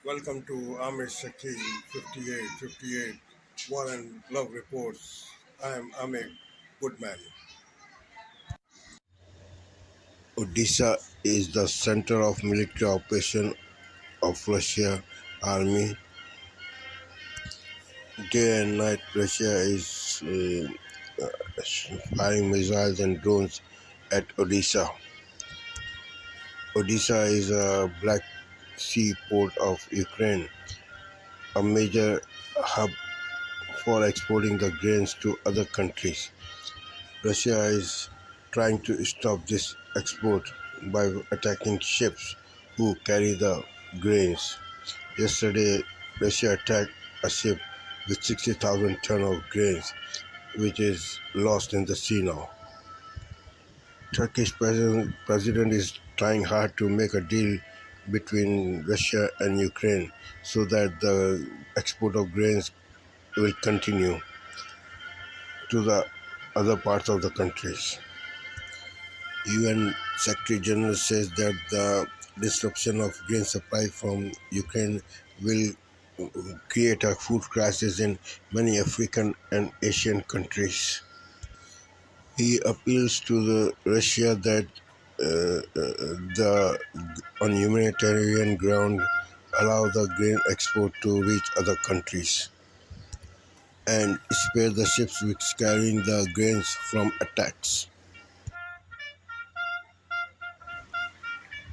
Welcome to Amish Shakil 5858 War and Love Reports. I am Amit Goodman. Odisha is the center of military operation of Russia army. Day and night, Russia is firing missiles and drones at Odisha. Odisha is a Black Sea port of Ukraine, a major hub for exporting the grains to other countries. Russia is trying to stop this export by attacking ships who carry the grains. Yesterday, Russia attacked a ship with 60,000 tons of grains, which is lost in the sea now. Turkish president is trying hard to make a deal between Russia and Ukraine so that the export of grains will continue to the other parts of the countries. UN Secretary General says that the disruption of grain supply from Ukraine will create a food crisis in many African and Asian countries. He appeals to Russia that the on humanitarian ground allow the grain export to reach other countries and spare the ships which carrying the grains from attacks.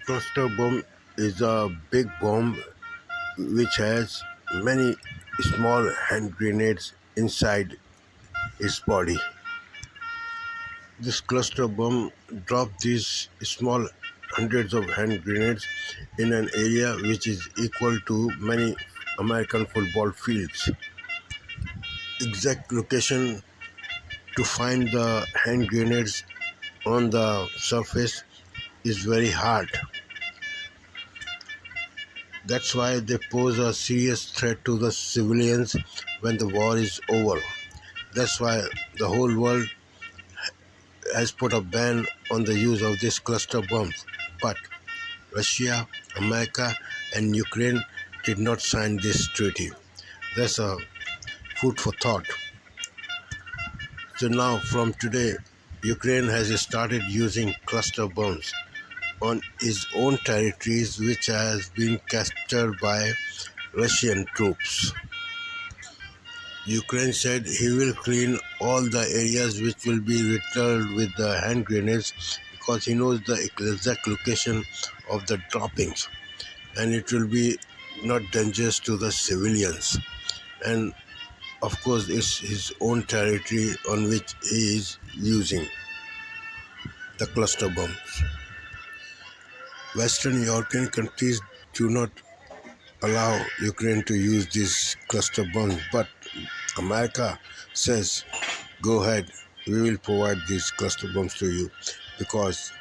Cluster bomb is a big bomb which has many small hand grenades inside its body. This cluster bomb dropped these small hundreds of hand grenades in an area which is equal to many American football fields. Exact location to find the hand grenades on the surface is very hard. That's why they pose a serious threat to the civilians when the war is over. That's why the whole world has put a ban on the use of these cluster bombs. But Russia, America, and Ukraine did not sign this treaty. That's a food for thought. So now, from today, Ukraine has started using cluster bombs on its own territories, which has been captured by Russian troops. Ukraine said he will clean all the areas which will be riddled with the hand grenades because he knows the exact location of the droppings and it will be not dangerous to the civilians. And of course, it's his own territory on which he is using the cluster bombs. Western European countries do not allow Ukraine to use these cluster bombs, but America says, go ahead, we will provide these cluster bombs to you because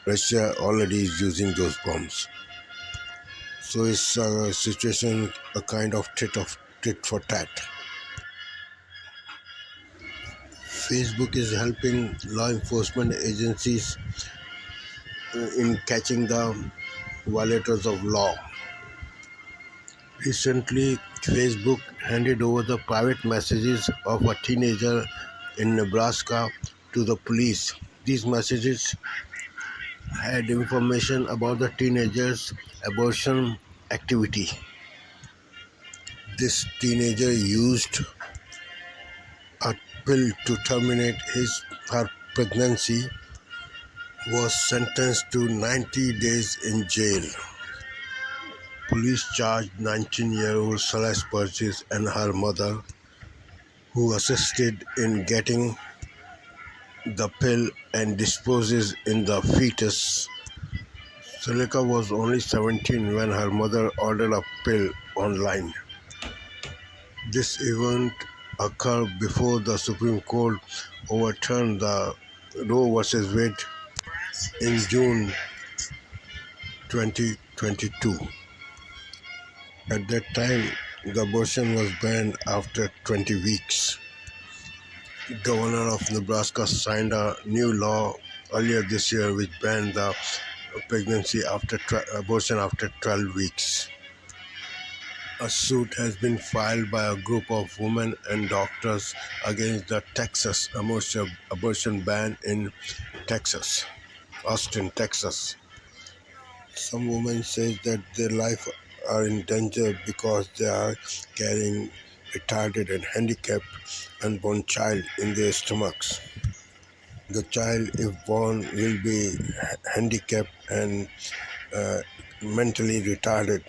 Russia already is using those bombs. So it's a situation, a kind of tit for tat. Facebook is helping law enforcement agencies in catching the violators of law. Recently, Facebook handed over the private messages of a teenager in Nebraska to the police. These messages had information about the teenager's abortion activity. This teenager used a pill to terminate her pregnancy, was sentenced to 90 days in jail. Police charged 19-year-old Celeste Burgess and her mother, who assisted in getting the pill and disposes in the fetus. Seleka was only 17 when her mother ordered a pill online. This event occurred before the Supreme Court overturned the Roe vs. Wade in June 2022. At that time, the abortion was banned after 20 weeks. Governor of Nebraska signed a new law earlier this year which banned the abortion after 12 weeks. A suit has been filed by a group of women and doctors against the Texas abortion ban in Texas, Austin, Texas. Some women say that their life are in danger because they are carrying retarded and handicapped unborn child in their stomachs. The child, if born, will be handicapped and uh, mentally retarded.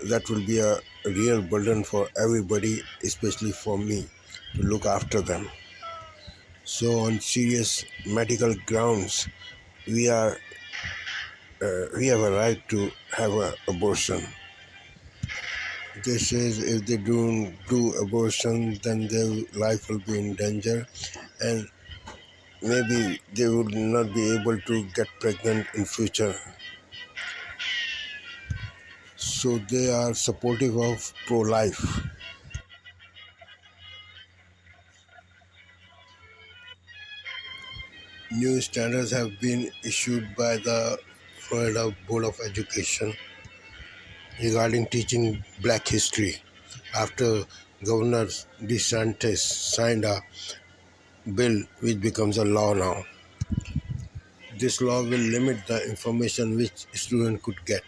That will be a real burden for everybody, especially for me, to look after them. So, on serious medical grounds, we are we have a right to have an abortion. This is if they don't do abortion, then their life will be in danger, and maybe they will not be able to get pregnant in future. So they are supportive of pro-life. New standards have been issued by the Florida Board of Education regarding teaching Black history after Governor DeSantis signed a bill which becomes a law now. This law will limit the information which students could get.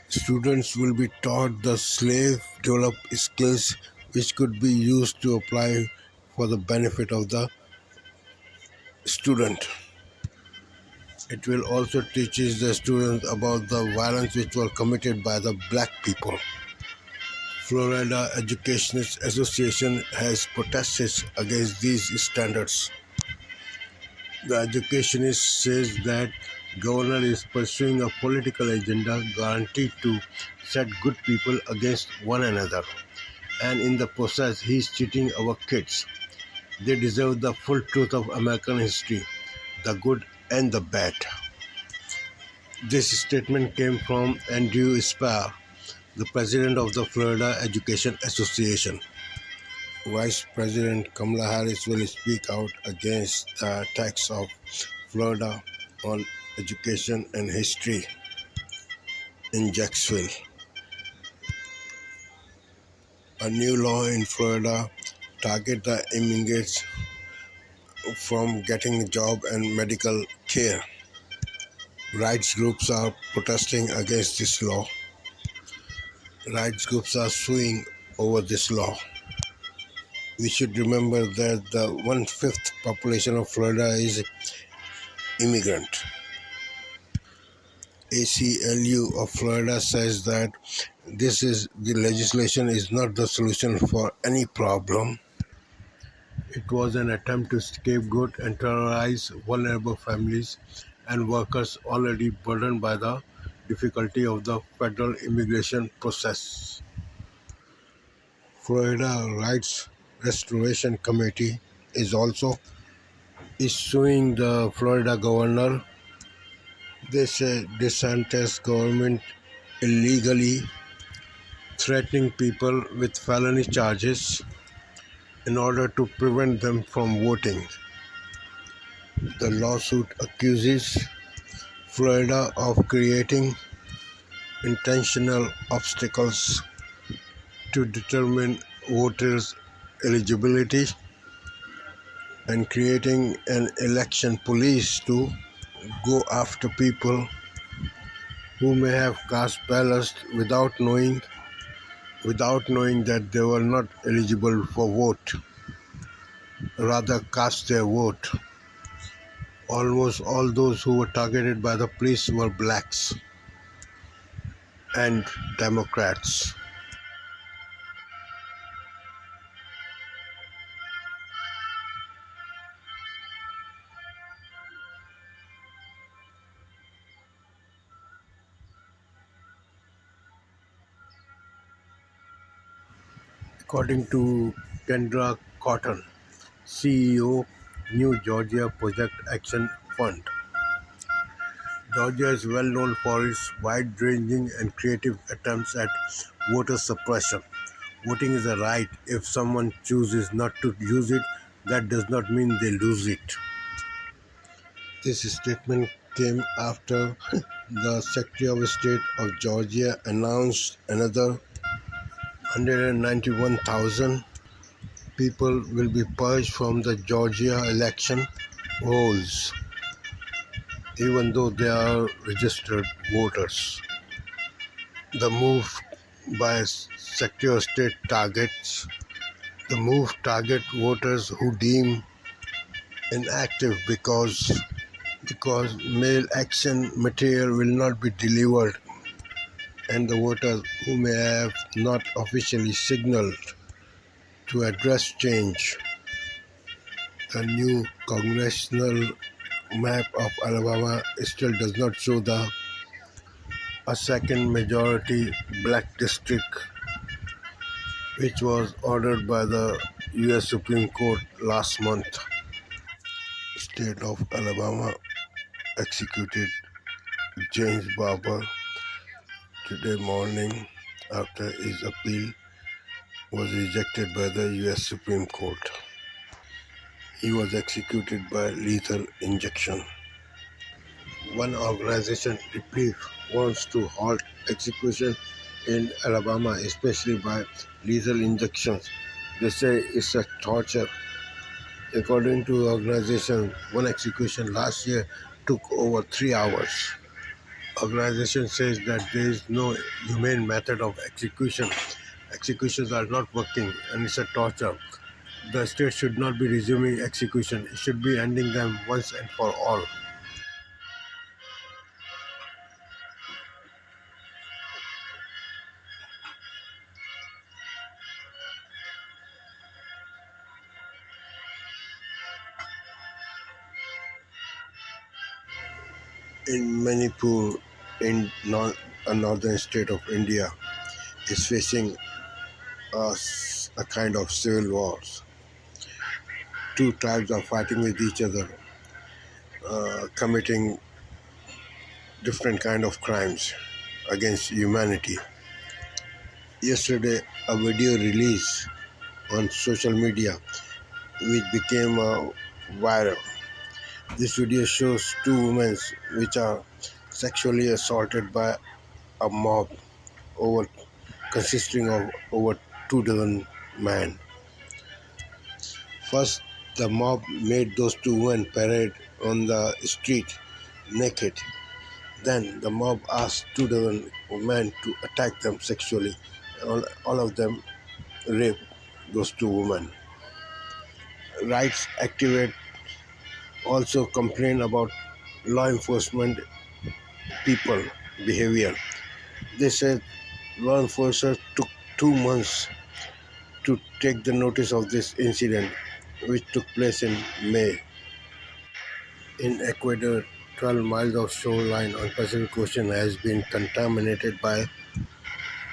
Students will be taught the slave developed skills which could be used to apply for the benefit of the student. It will also teach the students about the violence which were committed by the black people. Florida Educationists Association has protested against these standards. The educationist says that governor is pursuing a political agenda guaranteed to set good people against one another, and in the process he is cheating our kids. They deserve the full truth of American history, the good and the bad. This statement came from Andrew Spar, the president of the Florida Education Association. Vice President Kamala Harris will speak out against the attacks of Florida on education and history in Jacksonville. A new law in Florida targets the immigrants from getting a job and medical care. Rights groups are protesting against this law. Rights groups are suing over this law. We should remember that the one-fifth population of Florida is immigrant. ACLU of Florida says that the legislation is not the solution for any problem. It was an attempt to scapegoat and terrorize vulnerable families and workers already burdened by the difficulty of the federal immigration process. Florida Rights Restoration Committee is also suing the Florida governor. They say DeSantis government illegally threatening people with felony charges in order to prevent them from voting. The lawsuit accuses Florida of creating intentional obstacles to determine voters' eligibility and creating an election police to go after people who may have cast ballots without knowing that they were not eligible for vote, rather cast their vote. Almost all those who were targeted by the police were blacks and Democrats. According to Kendra Cotton, CEO, New Georgia Project Action Fund, Georgia is well known for its wide-ranging and creative attempts at voter suppression. Voting is a right. If someone chooses not to use it, that does not mean they lose it. This statement came after the Secretary of State of Georgia announced another 191,000 people will be purged from the Georgia election rolls, even though they are registered voters. The move by Secretary of State targets the move target voters who deem inactive because mail action material will not be delivered, and the voters who may have not officially signaled to address change. The new congressional map of Alabama still does not show a second majority black district, which was ordered by the U.S. Supreme Court last month. State of Alabama executed James Barber today morning after his appeal was rejected by the U.S. Supreme Court. He was executed by lethal injection. One organization, Reprieve, wants to halt execution in Alabama, especially by lethal injections. They say it's a torture. According to the organization, one execution last year took over 3 hours. Organization says that there is no humane method of execution. Executions are not working and it's a torture. The state should not be resuming execution. It should be ending them once and for all. In Manipur, a northern state of India, is facing a kind of civil wars. Two tribes are fighting with each other, committing different kind of crimes against humanity. Yesterday, a video released on social media which became viral. This video shows two women which are sexually assaulted by a mob over consisting of over 2 dozen men. First, the mob made those two women parade on the street naked. Then the mob asked 2 dozen men to attack them sexually. All of them raped those two women. Rights activists also complain about law enforcement people behavior. They said law enforcement took 2 months to take the notice of this incident, which took place in May. In Ecuador, 12 miles of shoreline on Pacific Ocean has been contaminated by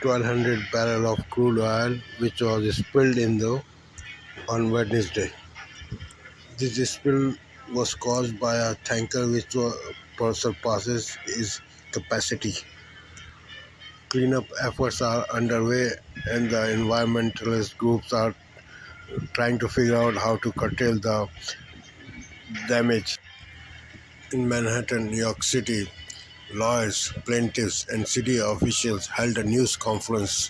1,200 barrels of crude oil, which was spilled on Wednesday. This spill was caused by a tanker which surpasses its capacity. Cleanup efforts are underway and the environmentalist groups are trying to figure out how to curtail the damage. In Manhattan, New York City, lawyers, plaintiffs, and city officials held a news conference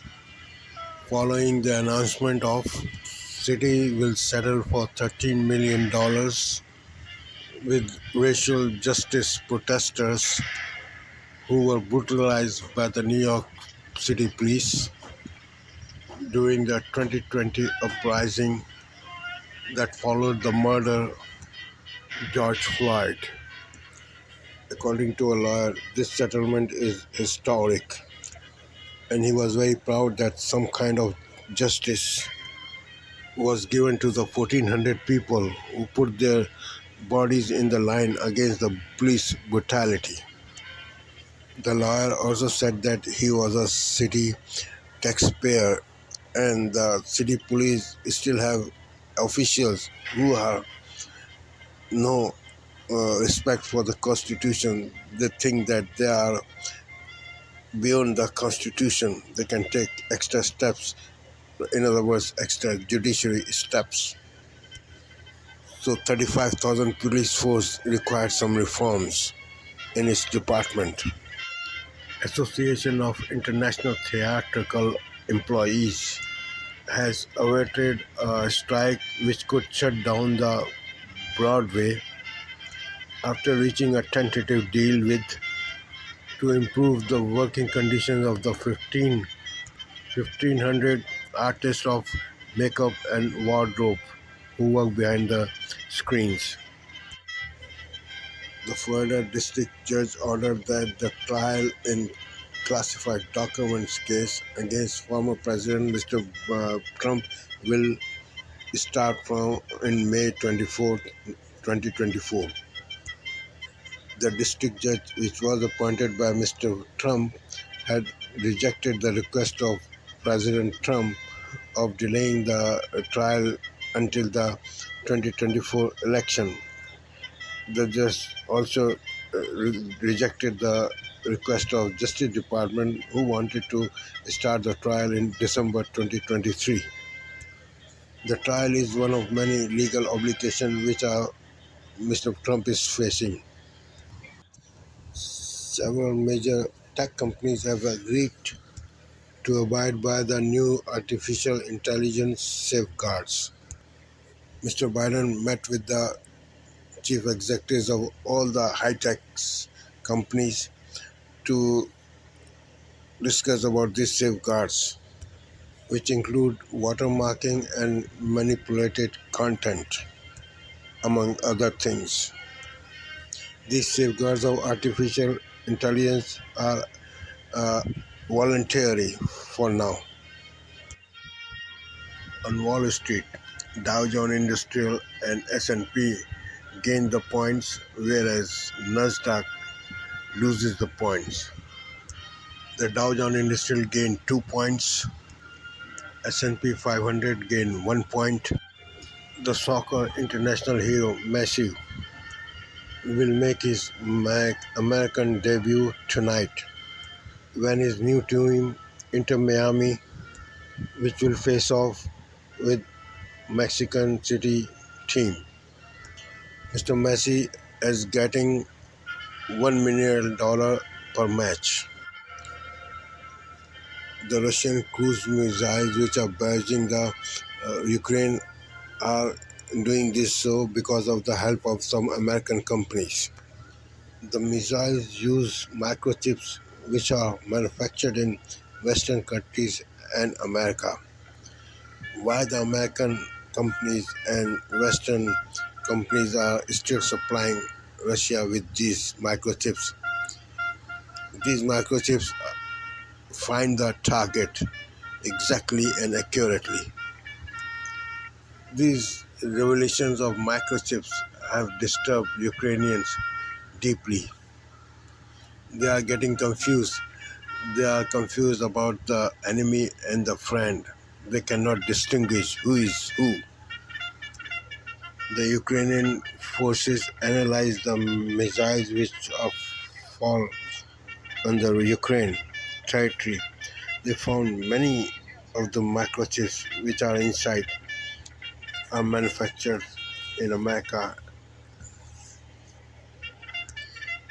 following the announcement of city will settle for $13 million with racial justice protesters who were brutalized by the New York City police during the 2020 uprising that followed the murder of George Floyd. According to a lawyer, this settlement is historic, and he was very proud that some kind of justice was given to the 1,400 people who put their bodies in the line against the police brutality. The lawyer also said that he was a city taxpayer and the city police still have officials who have no respect for the Constitution. They think that they are beyond the Constitution. They can take extra steps, in other words, extra judiciary steps. So 35,000 police force required some reforms in its department. Association of International Theatrical employees has averted a strike which could shut down the Broadway after reaching a tentative deal with to improve the working conditions of the 1,500 artists of makeup and wardrobe who work behind the screens. The Florida District Judge ordered that the trial in classified documents case against former President Mr. Trump will start from in May 24, 2024. The district judge, which was appointed by Mr. Trump, had rejected the request of President Trump of delaying the trial until the 2024 election. The judge also rejected the request of Justice Department, who wanted to start the trial in December 2023. The trial is one of many legal obligations which Mr. Trump is facing. Several major tech companies have agreed to abide by the new artificial intelligence safeguards. Mr. Biden met with the chief executives of all the high-tech companies to discuss about these safeguards, which include watermarking and manipulated content, among other things. These safeguards of artificial intelligence are uh, voluntary for now. On Wall Street, Dow Jones Industrial and S&P gain the points, whereas Nasdaq loses the points. The Dow Jones Industrial gained 2 points, S&P 500 gained 1 point. The soccer international hero Messi will make his American debut tonight when his new team Inter Miami, which will face off with Mexican City team. Mr. Messi is getting $1 million per match. The Russian cruise missiles which are barraging the Ukraine are doing this so because of the help of some American companies. The missiles use microchips which are manufactured in Western countries and America. Why the American companies and Western companies are still supplying Russia with these microchips? These microchips find the target exactly and accurately. These revelations of microchips have disturbed Ukrainians deeply. They are getting confused. They are confused about the enemy and the friend. They cannot distinguish who is who. The Ukrainian forces analyzed the missiles which fall under Ukraine territory. They found many of the microchips which are inside are manufactured in America.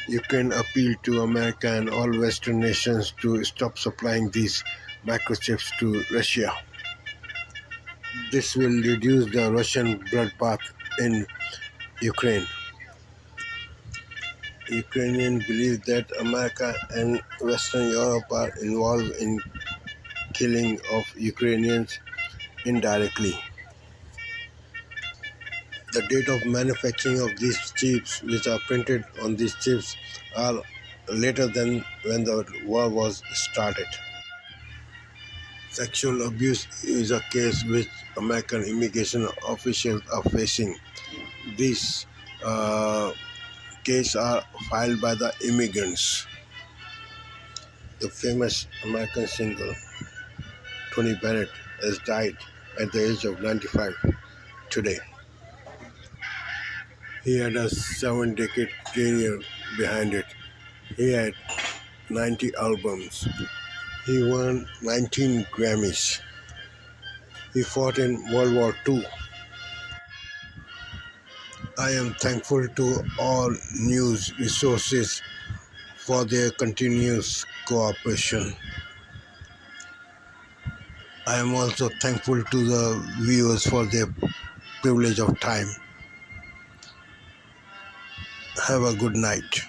Ukraine appealed to America and all Western nations to stop supplying these microchips to Russia. This will reduce the Russian bloodbath in Ukraine. Ukrainians believe that America and Western Europe are involved in killing of Ukrainians indirectly. The date of manufacturing of these chips, which are printed on these chips, are later than when the war was started. Sexual abuse is a case which American immigration officials are facing. These cases are filed by the immigrants. The famous American singer Tony Bennett has died at the age of 95 today. He had a 7-decade career behind it. He had 90 albums. He won 19 Grammys. He fought in World War II. I am thankful to all news resources for their continuous cooperation. I am also thankful to the viewers for their privilege of time. Have a good night.